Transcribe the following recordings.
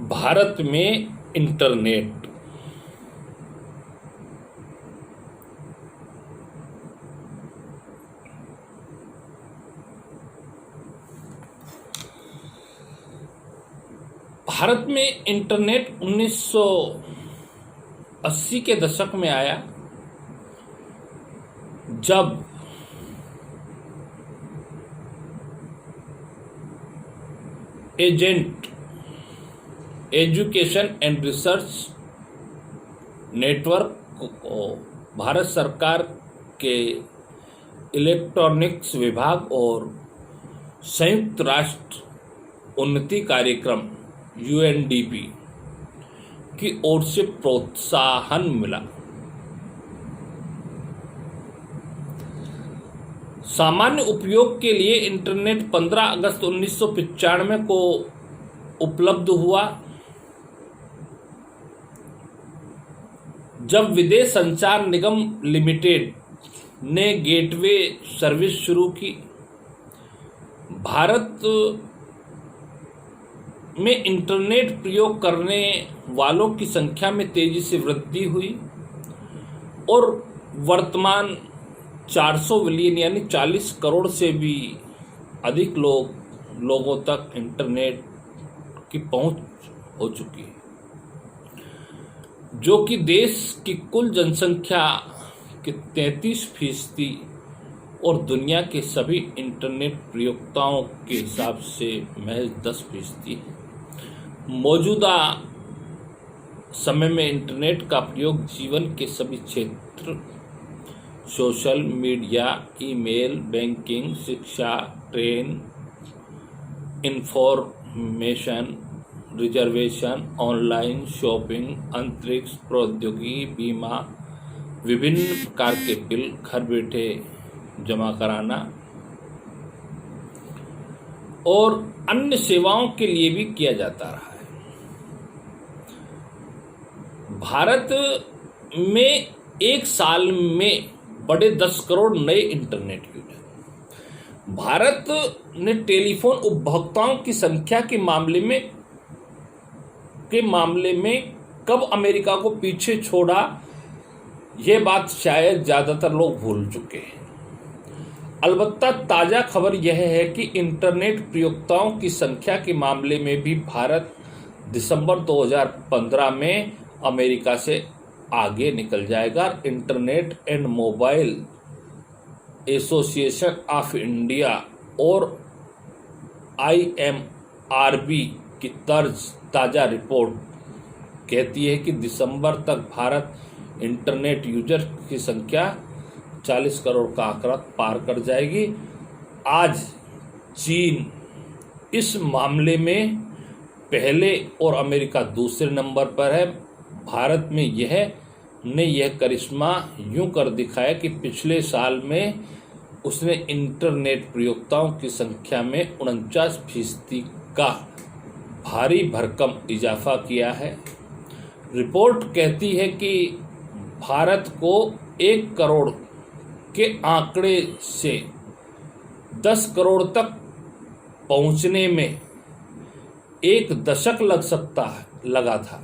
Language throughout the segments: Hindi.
भारत में इंटरनेट भारत में इंटरनेट 1980 के दशक में आया, जब agent education and research network को भारत सरकार के इलेक्ट्रॉनिक्स विभाग और संयुक्त राष्ट्र उन्नति कार्यक्रम UNDP की ओर से प्रोत्साहन मिला। सामान्य उपयोग के लिए इंटरनेट 15 अगस्त 1995 को उपलब्ध हुआ, जब विदेश संचार निगम लिमिटेड ने गेटवे सर्विस शुरू की। भारत में इंटरनेट प्रयोग करने वालों की संख्या में तेजी से वृद्धि हुई और वर्तमान 400 मिलियन यानी 40 करोड़ से भी अधिक लोगों तक इंटरनेट की पहुंच हो चुकी है, जो कि देश की कुल जनसंख्या के 33% और दुनिया के सभी इंटरनेट प्रयोक्ताओं के हिसाब से महज 10% है। मौजूदा समय में इंटरनेट का प्रयोग जीवन के सभी क्षेत्र, सोशल मीडिया, ईमेल, बैंकिंग, शिक्षा, train, information, reservation, online shopping, अंतरिक्ष प्रौद्योगिकी, बीमा, विभिन्न प्रकार के बिल घर बैठे जमा कराना और अन्य सेवाओं के लिए भी किया जाता रहा है। भारत में एक साल में बड़े 10 करोड़ नए इंटरनेट यूजर। भारत ने टेलीफोन उपभोक्ताओं की संख्या के मामले में कब अमेरिका को पीछे छोड़ा, यह बात शायद ज्यादातर लोग भूल चुके हैं। अलबत्ता ताजा खबर यह है कि इंटरनेट प्रयोक्ताओं की संख्या के मामले में भी भारत दिसंबर 2015 में अमेरिका से आगे निकल जाएगा। Internet and mobile association of India और IMRB की ताजा रिपोर्ट कहती है कि दिसंबर तक भारत इंटरनेट यूजर की संख्या 40 करोड़ का आंकड़ा पार कर जाएगी। आज चीन इस मामले में पहले और अमेरिका दूसरे नंबर पर है। भारत में यह करिश्मा यूं कर दिखाया कि पिछले साल में उसने इंटरनेट प्रयोक्ताओं की संख्या में 49% का भारी भरकम इजाफा किया है। रिपोर्ट कहती है कि भारत को 1 करोड़ के आंकड़े से 10 करोड़ तक पहुंचने में 1 दशक लगा था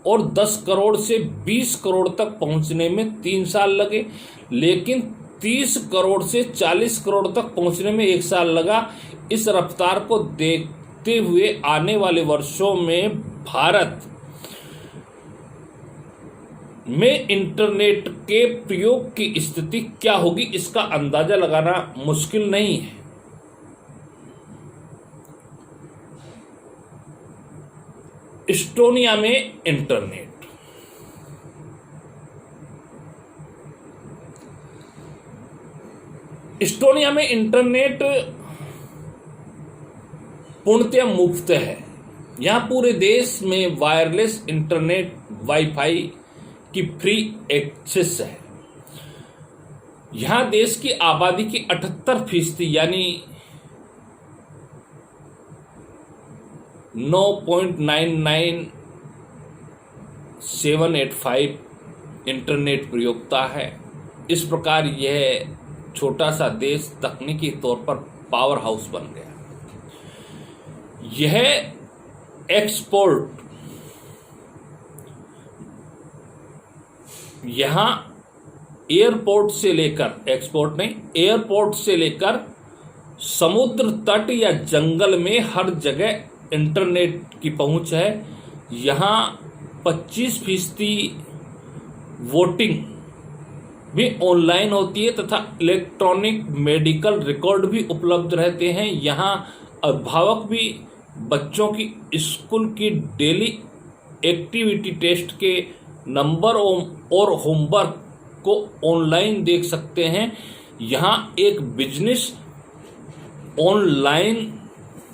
और 10 करोड़ से 20 करोड़ तक पहुंचने में 3 साल लगे, लेकिन 30 करोड़ से 40 करोड़ तक पहुंचने में 1 साल लगा। इस रफ्तार को देखते हुए आने वाले वर्षों में भारत में इंटरनेट के प्रयोग की स्थिति क्या होगी, इसका अंदाजा लगाना मुश्किल नहीं है। एस्टोनिया में इंटरनेट। एस्टोनिया में इंटरनेट पूर्णतः मुफ्त है। यहां पूरे देश में वायरलेस इंटरनेट वाईफाई की फ्री एक्सेस है। यहां देश की आबादी की 78% यानी 9.99785 इंटरनेट प्रयोक्ता है। इस प्रकार यह छोटा सा देश तकनीकी तौर पर पावर हाउस बन गया। यह एक्सपोर्ट यहाँ एयरपोर्ट से लेकर, एक्सपोर्ट नहीं, एयरपोर्ट से लेकर समुद्र तट या जंगल में हर जगह इंटरनेट की पहुंच है। यहाँ 25% वोटिंग भी ऑनलाइन होती है तथा इलेक्ट्रॉनिक मेडिकल रिकॉर्ड भी उपलब्ध रहते हैं। यहाँ अभिभावक भी बच्चों की स्कूल की डेली एक्टिविटी टेस्ट के नंबर और होमवर्क को ऑनलाइन देख सकते हैं। यहाँ एक बिजनेस ऑनलाइन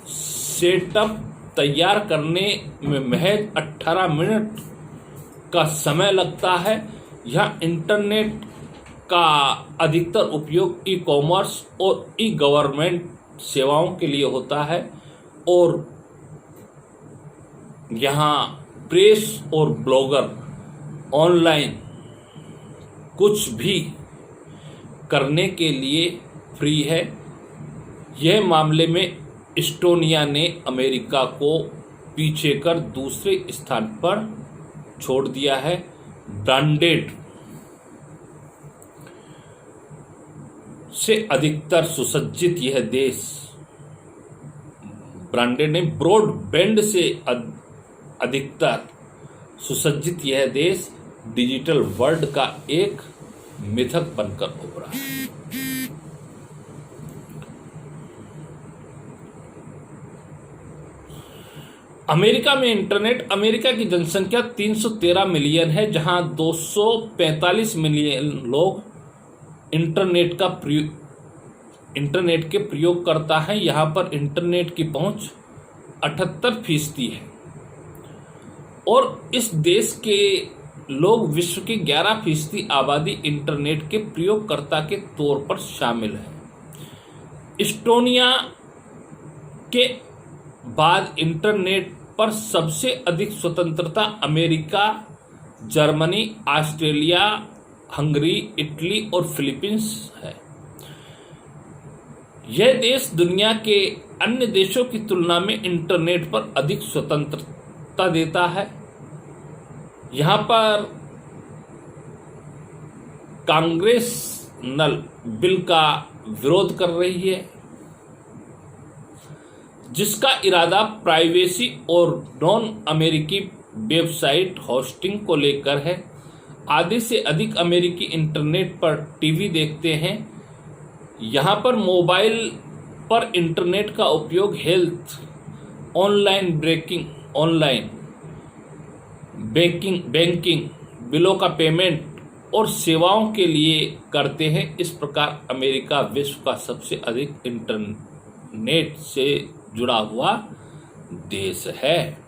सेटअप तैयार करने में महज 18 मिनट का समय लगता है। यह इंटरनेट का अधिकतर उपयोग ई कॉमर्स और ई गवर्नमेंट सेवाओं के लिए होता है और यहाँ प्रेस और ब्लॉगर ऑनलाइन कुछ भी करने के लिए फ्री है। यह मामले में एस्टोनिया ने अमेरिका को पीछे कर दूसरे स्थान पर छोड़ दिया है। ब्रांडेड से अधिकतर सुसज्जित यह देश, ब्रांडेड ने ब्रॉडबैंड से अधिकतर सुसज्जित यह देश डिजिटल वर्ल्ड का एक मिथक बनकर उभरा है। अमेरिका में इंटरनेट, अमेरिका की जनसंख्या 313 मिलियन है, जहां 245 मिलियन लोग इंटरनेट के प्रयोग करता है। यहाँ पर इंटरनेट की पहुंच 78% है और इस देश के लोग विश्व की 11% आबादी इंटरनेट के प्रयोगकर्ता के तौर पर शामिल है। एस्टोनिया के बाद इंटरनेट पर सबसे अधिक स्वतंत्रता America, Germany, Australia, Hungary, Italy और फिलीपींस है। यह देश दुनिया के अन्य देशों की तुलना में इंटरनेट पर अधिक स्वतंत्रता देता है। यहाँ पर कांग्रेस नल बिल का विरोध कर रही है, जिसका इरादा प्राइवेसी और नॉन अमेरिकी वेबसाइट होस्टिंग को लेकर है। आधे से अधिक अमेरिकी इंटरनेट पर टीवी देखते हैं। यहाँ पर मोबाइल पर इंटरनेट का उपयोग हेल्थ, ऑनलाइन बैंकिंग, बिलों का पेमेंट और सेवाओं के लिए करते हैं। इस प्रकार अमेरिका विश्व का सबसे अधिक इंटरनेट से जुड़ा हुआ देश है।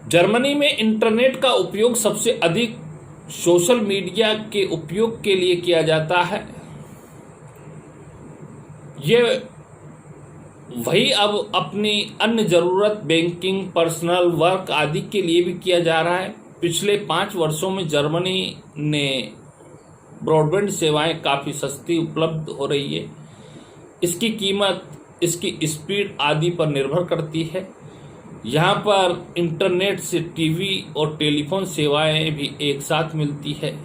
जर्मनी में इंटरनेट का उपयोग सबसे अधिक सोशल मीडिया के उपयोग के लिए किया जाता है। यह वही अब अपनी अन्य जरूरत, बैंकिंग, पर्सनल वर्क आदि के लिए भी किया जा रहा है। पिछले 5 वर्षों में जर्मनी ने ब्रॉडबैंड सेवाएं काफ़ी सस्ती उपलब्ध हो रही है। इसकी कीमत, इसकी स्पीड आदि पर निर्भर करती है। यहाँ पर इंटरनेट से टीवी और टेलीफोन सेवाएं भी एक साथ मिलती है।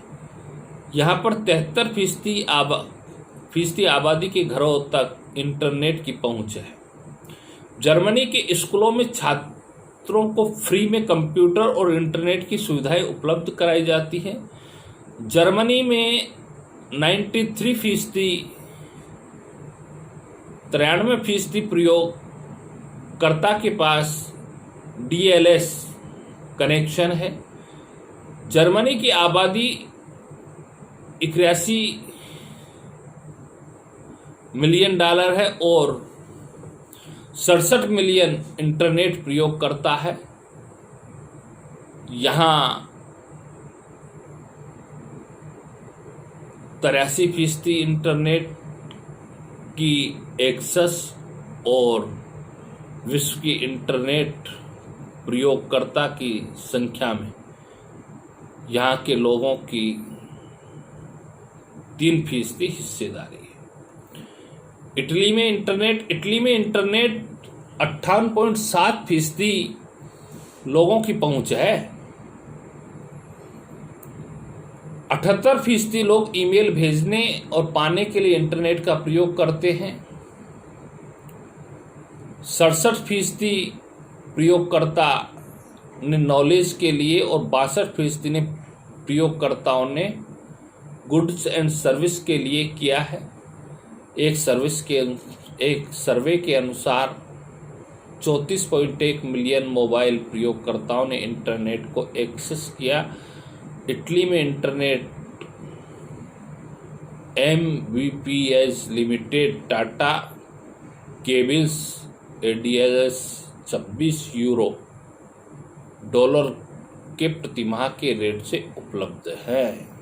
यहाँ पर 73% आबादी के घरों तक इंटरनेट की पहुँच है। जर्मनी के स्कूलों में छात्रों को फ्री में कंप्यूटर और इंटरनेट की सुविधाएं उपलब्ध कराई जाती हैं। जर्मनी में 93% प्रयोगकर्ता के पास DLS कनेक्शन है। जर्मनी की आबादी 81 मिलियन डॉलर है और 67 मिलियन इंटरनेट प्रयोग करता है। यहाँ 83% इंटरनेट की एक्सेस और विश्व की इंटरनेट प्रयोगकर्ता की संख्या में यहाँ के लोगों की 3% हिस्सेदारी है। इटली में इंटरनेट 58.7% लोगों की पहुंच है। 78% लोग ईमेल भेजने और पाने के लिए इंटरनेट का प्रयोग करते हैं। 67% प्रयोगकर्ता ने नॉलेज के लिए और 62% ने प्रयोगकर्ताओं ने गुड्स एंड सर्विस के लिए किया है। एक सर्वे के अनुसार 34.1 मिलियन मोबाइल प्रयोगकर्ताओं ने इंटरनेट को एक्सेस किया। इटली में internet MVPS limited Tata cables ADS 26 euro dollar के प्रतिमाह के रेट से उपलब्ध है।